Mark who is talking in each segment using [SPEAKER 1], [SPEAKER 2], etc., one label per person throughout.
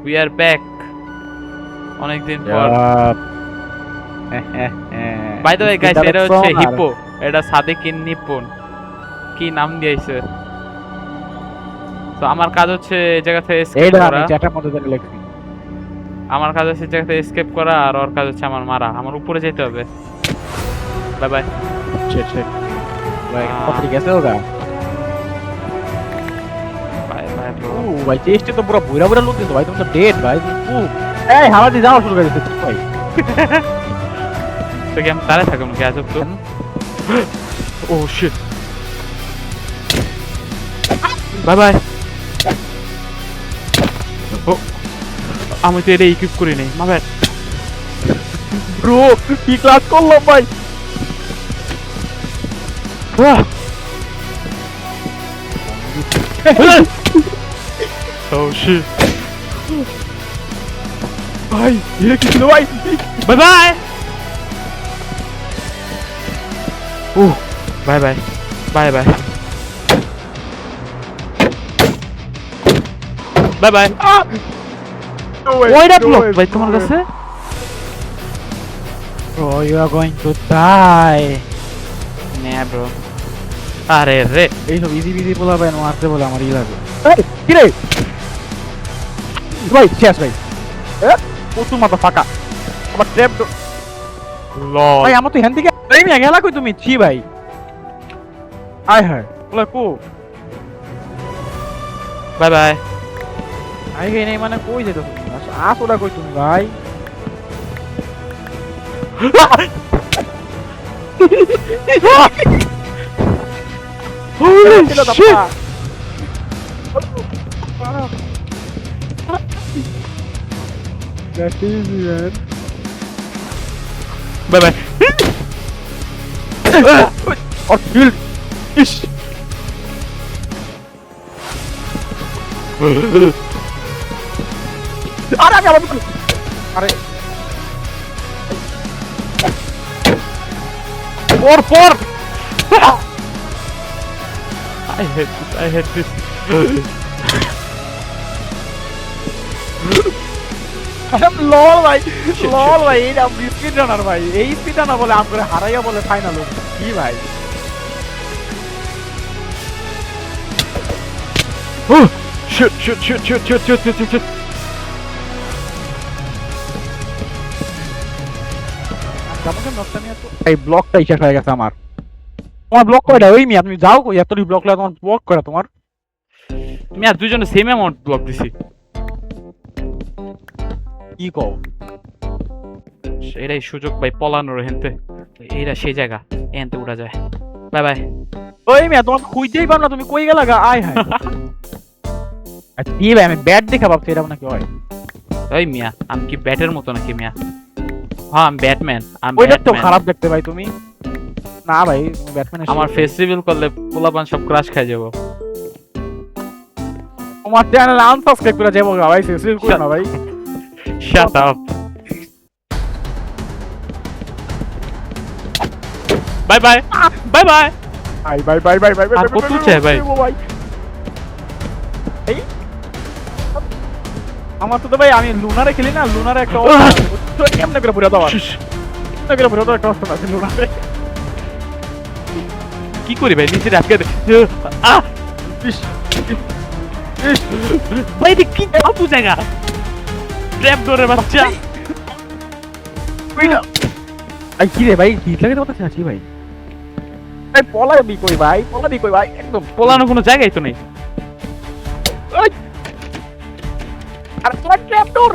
[SPEAKER 1] We are back অনেকদিন পর। By the way guys, এটা হচ্ছে হিপো, এটা সাদেকিন নিপন, কি নাম দিয়েছে। তো আমার কাজ হচ্ছে এই জায়গা থেকে এসকেপ
[SPEAKER 2] এইটা আমি
[SPEAKER 1] করা।
[SPEAKER 2] চ্যাটের মধ্যে দেখে লিখছি।
[SPEAKER 1] আমার কাজ হচ্ছে এই জায়গা থেকে এসকেপ করা, আর ওর কাজ হচ্ছে আমার মারা। আমার উপরে যেতে হবে। Bye bye.
[SPEAKER 2] শেট শেট ভাই কত গেছে ওটা?
[SPEAKER 1] Bye bye bro.
[SPEAKER 2] ও ভাই চেস্টে তো পুরো বুড়া বুড়া লোক দিছো ভাই, তুমি তো ডেড ভাই। ও এই হাওয়া দিয়ে যাওয়া শুরু করে দিছে ভাই।
[SPEAKER 1] তো কি আমি দাঁড়ায় থাকবো নাকি আজব তো? Oh shit. Bye bye. ও আমি তো এটা ইকুইপ করি নাই, মা ব্যাড।
[SPEAKER 2] ব্রো কি ক্লাস করলাম ভাই।
[SPEAKER 1] Oh shit.
[SPEAKER 2] ভাই এটা কি ছিল ভাই?
[SPEAKER 1] Bye bye. Oh bye bye bye bye bye bye. ওইটা ব্লক ভাই তোমার কাছে।
[SPEAKER 2] Bro, you are going to die.
[SPEAKER 1] না ব্রো। আরে রে
[SPEAKER 2] এইসব ইজি বিজি বলা ভাই মারতে বলে আমার ই লাগে। কি রে ভাই শেষ ভাই। প্রচুর মাথা ফাঁকা আমার ট্র্যাপ।
[SPEAKER 1] লল।
[SPEAKER 2] ভাই আমার তো হ্যান্ড থেকে এই মিয়া গেলা কই তুমি? ছি ভাই আয় হায় বলে কো
[SPEAKER 1] বাই বাই।
[SPEAKER 2] আই গে নেই মানে কই যেত তুমি? আসোটা কই তুমি ভাই?
[SPEAKER 1] Holy shit!
[SPEAKER 2] That is man.
[SPEAKER 1] Bye bye.
[SPEAKER 2] Or killed. Ish. আরে আমি আবার আরে পর
[SPEAKER 1] I hate this. I hate this.
[SPEAKER 2] লল ভাই লল ভাই এই না স্পিড রানার ভাই, এই স্পিড রানার বলে আম করে হারাইয়া বলে ফাইনাল কি ভাই?
[SPEAKER 1] Oh! Shoot.
[SPEAKER 2] এই ব্লকটা শেষ হয়ে গেছে আমার। তোমার ব্লক কয়টা? ওই মিয়া তুমি যাও কই? এতটি ব্লক লাগে তোমার ব্লক কয়টা তোমার?
[SPEAKER 1] আমি আর দুজনে সেম অ্যামাউন্ট ব্লক দিছি।
[SPEAKER 2] কি কও?
[SPEAKER 1] এটাই সুযোগ ভাই পলানোর হেনতে। এইটা সেই জায়গা, এনতে উড়া যায়। Bye bye.
[SPEAKER 2] ওই মিয়া তোমার খুঁজতেই পারো না, তুমি কই গেলা গা? আয় হায়। আচ্ছা কি ভাই আমি ব্যাট দেখা ভাবছি এটা নাকি হয়?
[SPEAKER 1] ওই মিয়া আমি কি ব্যাটের মতো নাকি মিয়া? হ্যাঁ আমি ব্যাটম্যান।
[SPEAKER 2] ওইটা তো খারাপ দেখতে ভাই তুমি। না ভাই তুমি ব্যাটম্যান।
[SPEAKER 1] আমার ফেস রিভিল করলে পোলাপান সব ক্রাশ খাই যাব।
[SPEAKER 2] তোমার চ্যানেল আনসাবস্ক্রাইব করে যাবো গা ভাই, সেসিল কই না ভাই।
[SPEAKER 1] Shut up. Bye bye bye bye.
[SPEAKER 2] Bye
[SPEAKER 1] আর কত চাই ভাই?
[SPEAKER 2] এই আমার তো ভাই আমি লুনারে খেলি না, লুনারে একটা কেমনে করে পুরো দাও কেমনে করে পুরো দাও একটা অপশন আছে লুনারে।
[SPEAKER 1] কি করি ভাই নিচে আটকে দে। ভাই এটা কি ফালতু জায়গা? ট্র্যাপ ডোরের বাচ্চা।
[SPEAKER 2] আই কি রে ভাই হিট লাগে তো কথা আছি ভাই। এই পলা বি কই ভাই? পলা বি কই ভাই? একদম
[SPEAKER 1] পোলানোর কোনো জায়গাই তো নেই।
[SPEAKER 2] আর তোমার trap door.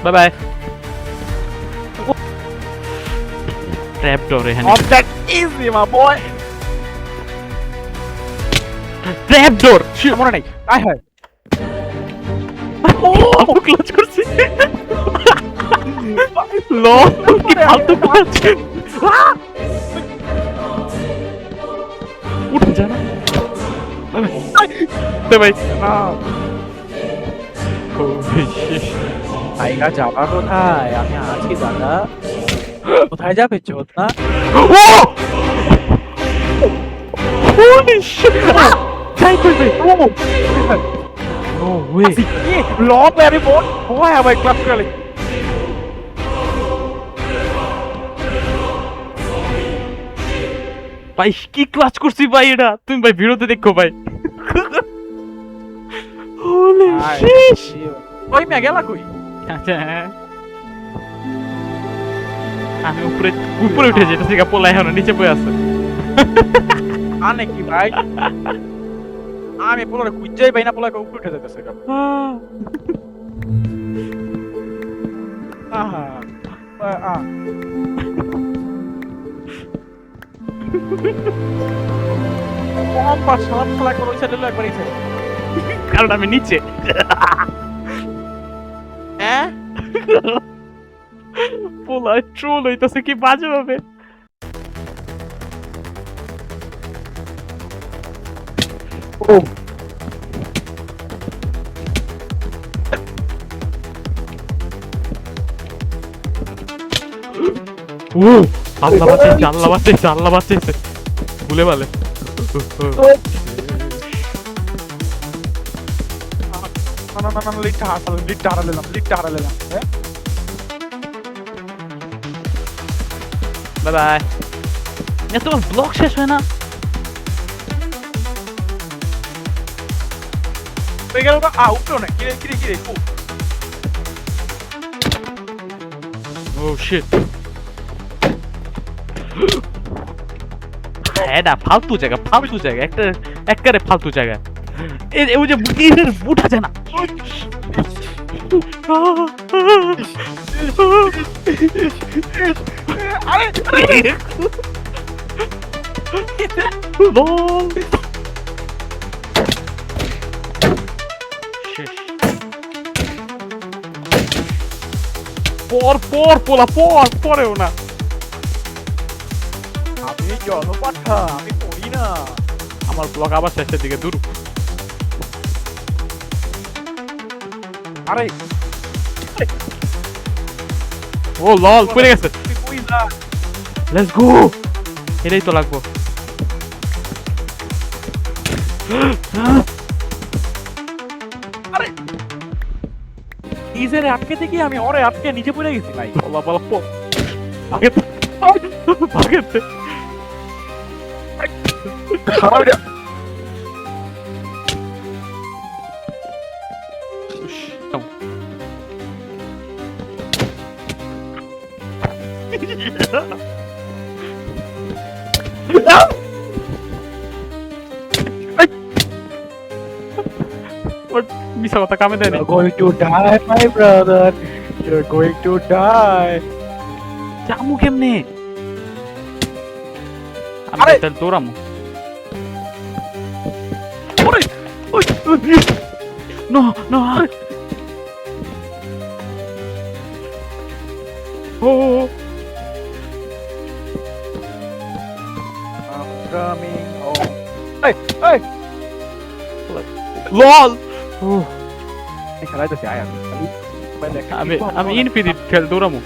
[SPEAKER 1] Bye bye. Trap door এখানে।
[SPEAKER 2] Object easy my boy.
[SPEAKER 1] Trap door
[SPEAKER 2] মনে নাই। আয় হায়।
[SPEAKER 1] ও ক্লোজ করছি। লো কি ফালতু কাজ। উঠে যা না। ভাই
[SPEAKER 2] জায়গা যাবা কোথায়? আমি আছি দাদা। কোথায় যাবে চোদ না?
[SPEAKER 1] Holy shit! যাই কই ভাই? No way!
[SPEAKER 2] লং ভেরি বোন হয় ভাই ক্লাব করে
[SPEAKER 1] ভাই কি ক্লাচ করছি ভাই এটা তুমি ভাই ভিডিওতে দেখো ভাই Holy shit!
[SPEAKER 2] ওই মে গেলা কই?
[SPEAKER 1] আচ্ছা হ্যাঁ। আমি উপরে উপরে উঠে যেতেছি গা পোলা এখন নিচে বসে আছে
[SPEAKER 2] আনে কি ভাই? আমি পোলারে খুঁজেই পাই না পোলাকে উপরে উঠে যেতেছে গা। আহা আ কম পাস সালাম খেলা করে ওই সাইডে একবার এই সাইডে
[SPEAKER 1] কারণ আমি নিচে
[SPEAKER 2] হ্যাঁ
[SPEAKER 1] পোলা ট্রোল হইতাছে কি বাজে ভাবে
[SPEAKER 2] ও
[SPEAKER 1] ও আল্লাহ বাঁচাইছে আল্লাহ বাঁচাইছে আল্লাহ বাঁচাইছে ভুলে বলে
[SPEAKER 2] না না না না লিটটা হারালাম হ্যাঁ
[SPEAKER 1] বাই বাই এ তোমার ব্লক শেষ হয় না
[SPEAKER 2] হয়ে গেল উপরেও না কিরে
[SPEAKER 1] ও শিট এটা ফালতু জায়গা একটা একবারে ফালতু জায়গা এই ওই যে এর উঠা যায় না
[SPEAKER 2] আরে
[SPEAKER 1] লল শেষ পর পোলা পরেও না
[SPEAKER 2] আমি জনপাঠা আমি পড়ি না
[SPEAKER 1] আমার ব্লক আবার শেষের দিকে দূর
[SPEAKER 2] আরে
[SPEAKER 1] ও লল পড়ে গেছে
[SPEAKER 2] তুই কই না
[SPEAKER 1] লেটস গো এটাই তো লাগবো
[SPEAKER 2] আরে নিজের আটকে থেকে আমি ওরে আটকে নিচে পড়ে গেছি ভাই
[SPEAKER 1] বলা ভাগেতে
[SPEAKER 2] খারাপ রে
[SPEAKER 1] মিশা কথা কামে দেয় না
[SPEAKER 2] You're going to die, my brother. You're going to die.
[SPEAKER 1] জামু কেমনে আমি
[SPEAKER 2] আরে!
[SPEAKER 1] তাহলে দৌড়ামু
[SPEAKER 2] ওরে! ওই!
[SPEAKER 1] No no oh
[SPEAKER 2] I'm coming home. Hey! Hey!
[SPEAKER 1] লল
[SPEAKER 2] এই খেলাইতেছি আয়
[SPEAKER 1] আমি ইনফিনিট খেল দৌড়ামু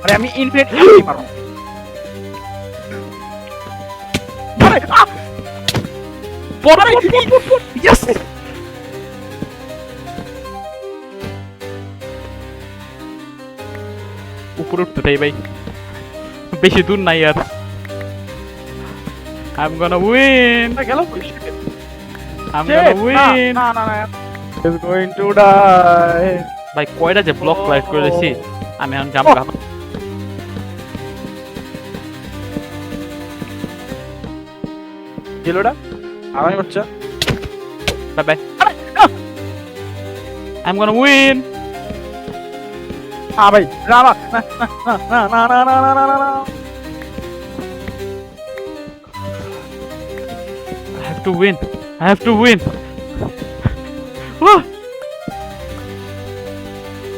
[SPEAKER 2] আরে আমি ইনফিনিট মারবো আরে
[SPEAKER 1] পর ইয়েস উপরে উঠতে তাই ভাই বেশি দূর নাই আর I'm gonna win
[SPEAKER 2] গেল
[SPEAKER 1] I'm gonna win
[SPEAKER 2] না না না is going to die
[SPEAKER 1] ভাই কয়টা যে ব্লক লাইট করেছি আমি এখন জাম্প
[SPEAKER 2] গেলটা আরামে বাচ্চা
[SPEAKER 1] bye bye I'm gonna win
[SPEAKER 2] ভাই না না না না না না না না না
[SPEAKER 1] I have to win I have to win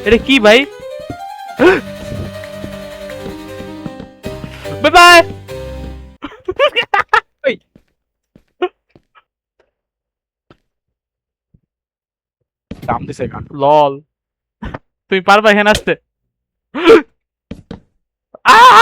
[SPEAKER 1] এটা কি ভাই বাই বাই
[SPEAKER 2] দাম দিছে গান
[SPEAKER 1] লল তুমি পারবা এখানে আসতে আহ!